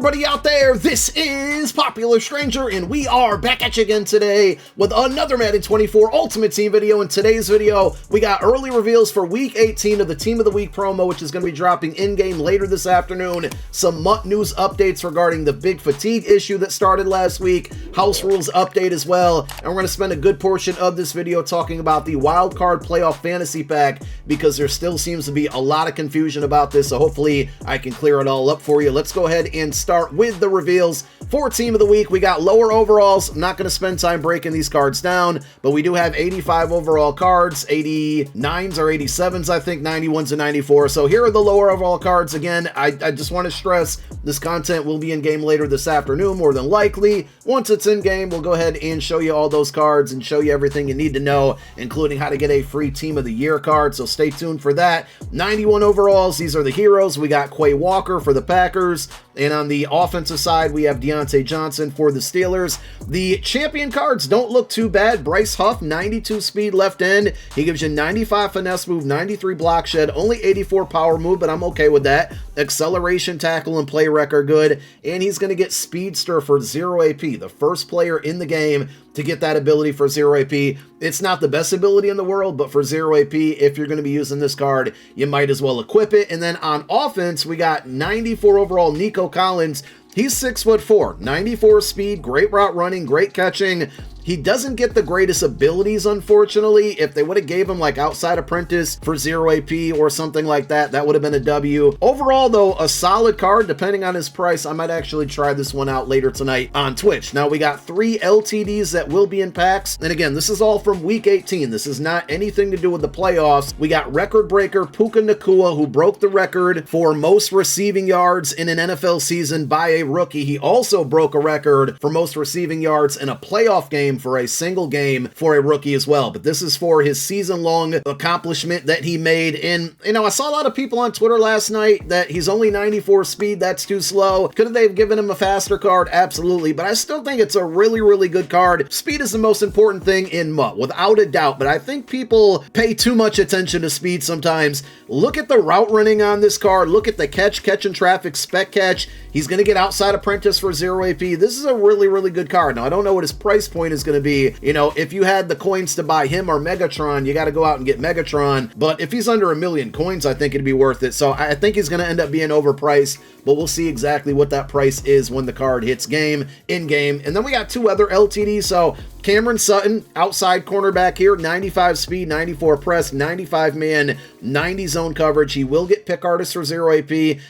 everybody out there, this is Popular Stranger, and we are back at you again today with another Madden 24 Ultimate Team video. In today's video, we got early reveals for Week 18 of the Team of the Week promo, which is going to be dropping in-game later this afternoon. Some MUT news updates regarding the big fatigue issue that started last week, house rules update as well, and we're going to spend a good portion of this video talking about the Wild Card Playoff Fantasy Pack, because there still seems to be a lot of confusion about this, so hopefully I can clear it all up for you. Let's go ahead and start with the reveals for Team of the Week. We got lower overalls. I'm not going to spend time breaking these cards down, but we do have 85 overall cards, 89s or 87s, I think, 91s and 94. So here are the lower overall cards. Again, I just want to stress this content will be in game later this afternoon, more than likely. Once it's in game, we'll go ahead and show you all those cards and show you everything you need to know, including how to get a free Team of the Year card. So stay tuned for that. 91 overalls. These are the heroes. We got Quay Walker for the Packers. And on the offensive side, we have Deontay Johnson for the Steelers. The champion cards don't look too bad. Bryce Huff, 92 speed left end. He gives you 95 finesse move, 93 block shed, only 84 power move, but I'm okay with that. Acceleration, tackle, and play rec are good. And he's going to get Speedster for 0 AP, the first player in the game to get that ability for 0 AP. It's not the best ability in the world, but for 0 AP, if you're going to be using this card, you might as well equip it. And then on offense, we got 94 overall Nico Collins. He's 6'4", 94 speed, great route running, great catching. He doesn't get the greatest abilities, unfortunately. If they would have gave him like Outside Apprentice for 0 AP or something like that, that would have been a W. Overall, though, a solid card. Depending on his price, I might actually try this one out later tonight on Twitch. Now, we got 3 LTDs that will be in packs. And again, this is all from Week 18. This is not anything to do with the playoffs. We got record breaker Puka Ngata, who broke the record for most receiving yards in an NFL season by a rookie. He also broke a record for most receiving yards in a playoff game for a single game for a rookie as well. But this is for his season-long accomplishment that he made. And, you know, I saw a lot of people on Twitter last night that he's only 94 speed, that's too slow. Could they have given him a faster card? Absolutely. But I still think it's a really, really good card. Speed is the most important thing in MUT, without a doubt. But I think people pay too much attention to speed sometimes. Look at the route running on this card. Look at the catch and traffic, spec catch. He's going to get Outside Apprentice for 0 AP. This is a really, really good card. Now, I don't know what his price point is going to be. You know, if you had the coins to buy him or Megatron, you got to go out and get Megatron. But if he's under 1 million coins, I think it'd be worth it. So I think he's going to end up being overpriced, but we'll see exactly what that price is when the card hits in game. And then we got 2 other LTDs. So Cameron Sutton, outside cornerback here, 95 speed, 94 press, 95 man, 90 zone coverage. He will get pick artist for 0 AP.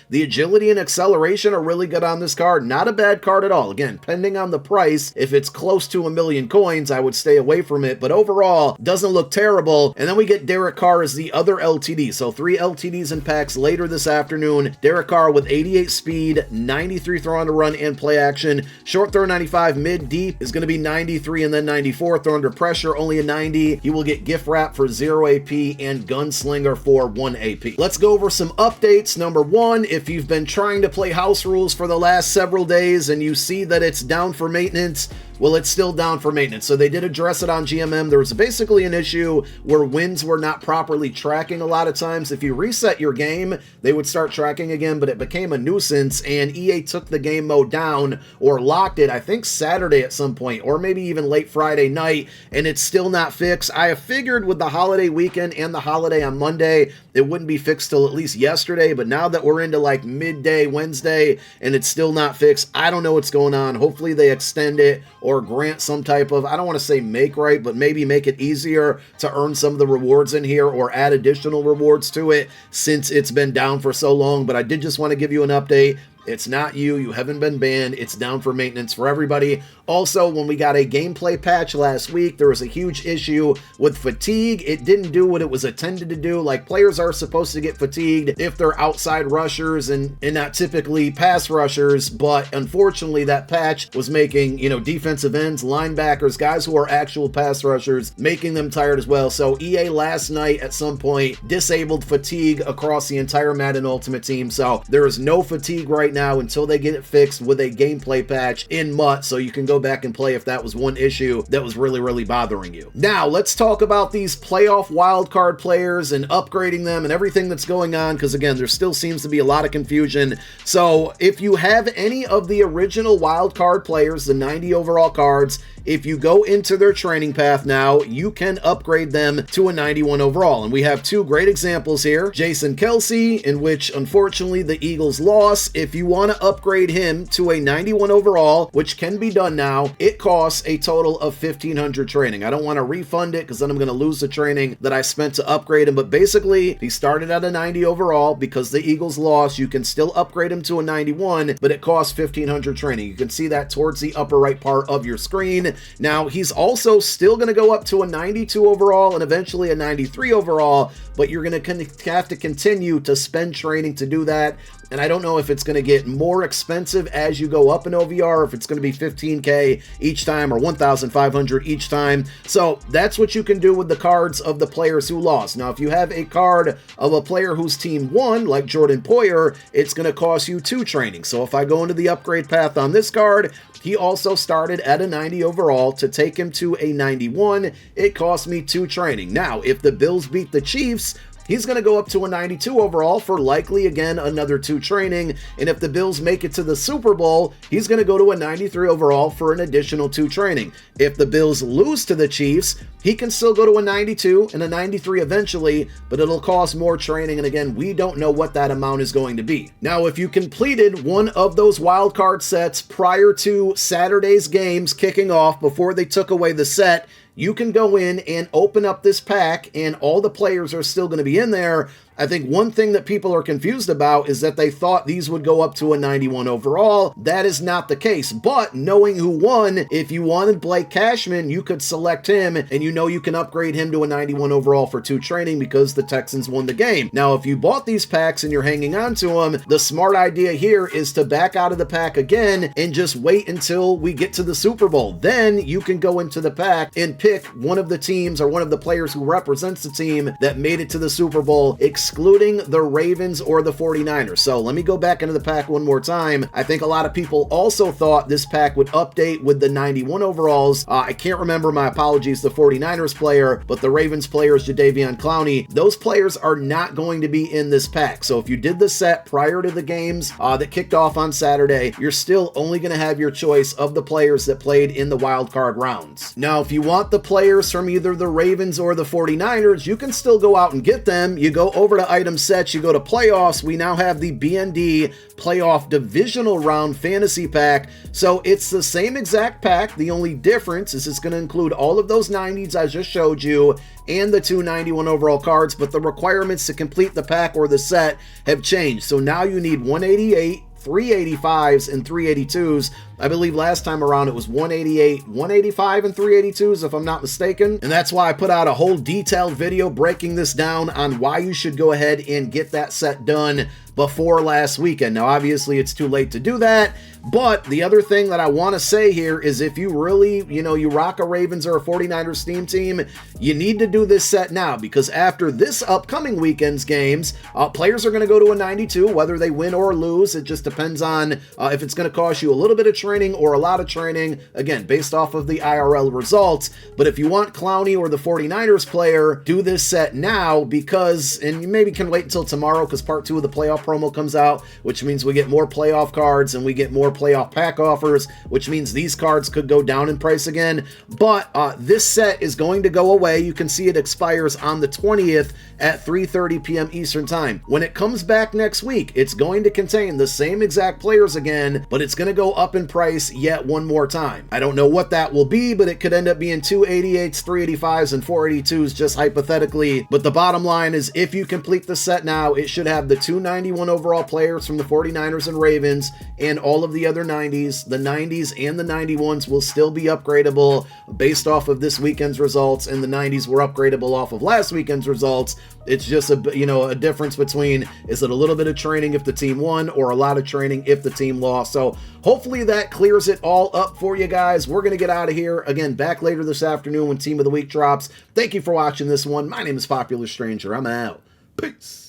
The agility and acceleration are really good on this card. Not a bad card at all. Again, depending on the price, if it's close to 1 million coins, I would stay away from it. But overall, doesn't look terrible. And then we get Derek Carr as the other LTD. So 3 LTDs in packs later this afternoon. Derek Carr with 88 speed, 93 throw on the run and play action. Short throw 95, mid deep is going to be 93, and then 94, throw under pressure, only a 90. He will get gift wrap for 0 AP and gunslinger for 1 AP. Let's go over some updates. Number 1, if you've been trying to play house rules for the last several days and you see that it's down for maintenance, well, it's still down for maintenance. So they did address it on GMM. There was basically an issue where wins were not properly tracking a lot of times. If you reset your game, they would start tracking again, but it became a nuisance, and EA took the game mode down or locked it, I think Saturday at some point, or maybe even late Friday night, and it's still not fixed. I have figured with the holiday weekend and the holiday on Monday, it wouldn't be fixed till at least yesterday, but now that we're into like midday Wednesday and it's still not fixed, I don't know what's going on. Hopefully they extend it or grant some type of, I don't want to say make right, but maybe make it easier to earn some of the rewards in here or add additional rewards to it since it's been down for so long. But I did just want to give you an update. It's not you. You haven't been banned. It's down for maintenance for everybody. Also, when we got a gameplay patch last week, there was a huge issue with fatigue. It didn't do what it was intended to do. Like, players are supposed to get fatigued if they're outside rushers and not typically pass rushers, but unfortunately that patch was making, you know, defensive ends, linebackers, guys who are actual pass rushers, making them tired as well. So EA last night at some point disabled fatigue across the entire Madden Ultimate Team. So there is no fatigue right now until they get it fixed with a gameplay patch in MUT, so you can go back and play if that was one issue that was really bothering you. Now, let's talk about these playoff wildcard players and upgrading them and everything that's going on, because again, there still seems to be a lot of confusion. So if you have any of the original wildcard players, the 90 overall cards, if you go into their training path now, you can upgrade them to a 91 overall. And we have two great examples here. Jason Kelsey, in which unfortunately the Eagles lost. If you want to upgrade him to a 91 overall, which can be done now, it costs a total of 1,500 training. I don't want to refund it because then I'm going to lose the training that I spent to upgrade him. But basically, he started at a 90 overall. Because the Eagles lost, you can still upgrade him to a 91, but it costs 1,500 training. You can see that towards the upper right part of your screen. Now, he's also still going to go up to a 92 overall and eventually a 93 overall, but you're going to have to continue to spend training to do that. And I don't know if it's going to get more expensive as you go up in OVR, if it's going to be 15K each time or 1,500 each time. So that's what you can do with the cards of the players who lost. Now, if you have a card of a player whose team won, like Jordan Poyer, it's going to cost you 2 training. So if I go into the upgrade path on this card, he also started at a 90 overall. To take him to a 91, it cost me 2 training. Now, if the Bills beat the Chiefs, he's going to go up to a 92 overall for likely, again, another 2 training. And if the Bills make it to the Super Bowl, he's going to go to a 93 overall for an additional 2 training. If the Bills lose to the Chiefs, he can still go to a 92 and a 93 eventually, but it'll cost more training. And again, we don't know what that amount is going to be. Now, if you completed one of those wildcard sets prior to Saturday's games kicking off, before they took away the set, you can go in and open up this pack and all the players are still going to be in there. I think one thing that people are confused about is that they thought these would go up to a 91 overall. That is not the case, but knowing who won, if you wanted Blake Cashman, you could select him and you know you can upgrade him to a 91 overall for 2 training because the Texans won the game. Now, if you bought these packs and you're hanging on to them, the smart idea here is to back out of the pack again and just wait until we get to the Super Bowl. Then you can go into the pack and pick one of the teams or one of the players who represents the team that made it to the Super Bowl, excluding the Ravens or the 49ers. So let me go back into the pack one more time. I think a lot of people also thought this pack would update with the 91 overalls. I can't remember, my apologies, the 49ers player, but the Ravens player is Jadeveon Clowney. Those players are not going to be in this pack. So if you did the set prior to the games that kicked off on Saturday, you're still only going to have your choice of the players that played in the wild card rounds. Now, if you want the players from either the Ravens or the 49ers, you can still go out and get them. You go over to item sets, you go to playoffs. We now have the BND playoff divisional round fantasy pack. So it's the same exact pack. The only difference is it's going to include all of those 90s I just showed you and the 291 overall cards, but the requirements to complete the pack or the set have changed. So now you need 188, 385s, and 382s. I believe last time around it was 188, 185, and 382s, if I'm not mistaken. And that's why I put out a whole detailed video breaking this down on why you should go ahead and get that set done before last weekend. Now, obviously, it's too late to do that. But the other thing that I want to say here is if you really, you rock a Ravens or a 49ers Steam team, you need to do this set now, because after this upcoming weekend's games, players are going to go to a 92, whether they win or lose. It just depends on if it's going to cost you a little bit of training or a lot of training, again, based off of the IRL results. But if you want Clowney or the 49ers player, do this set now, because, and you maybe can wait until tomorrow because part 2 of the playoff promo comes out, which means we get more playoff cards and we get more playoff pack offers, which means these cards could go down in price again. But this set is going to go away. You can see it expires on the 20th at 3:30 p.m. Eastern Time. When it comes back next week, it's going to contain the same exact players again, but it's going to go up in price yet one more time. I don't know what that will be, but it could end up being 288s, 385s, and 482s, just hypothetically. But the bottom line is, if you complete the set now, it should have the 291 overall players from the 49ers and Ravens and all of the other 90s. The 90s and the 91s will still be upgradable based off of this weekend's results, and the 90s were upgradable off of last weekend's results. It's just a difference between, is it a little bit of training if the team won or a lot of training if the team lost. So hopefully that clears it all up for you guys. We're going to get out of here. Again, back later this afternoon when Team of the Week drops. Thank you for watching this one. My name is Popular Stranger. I'm out. Peace.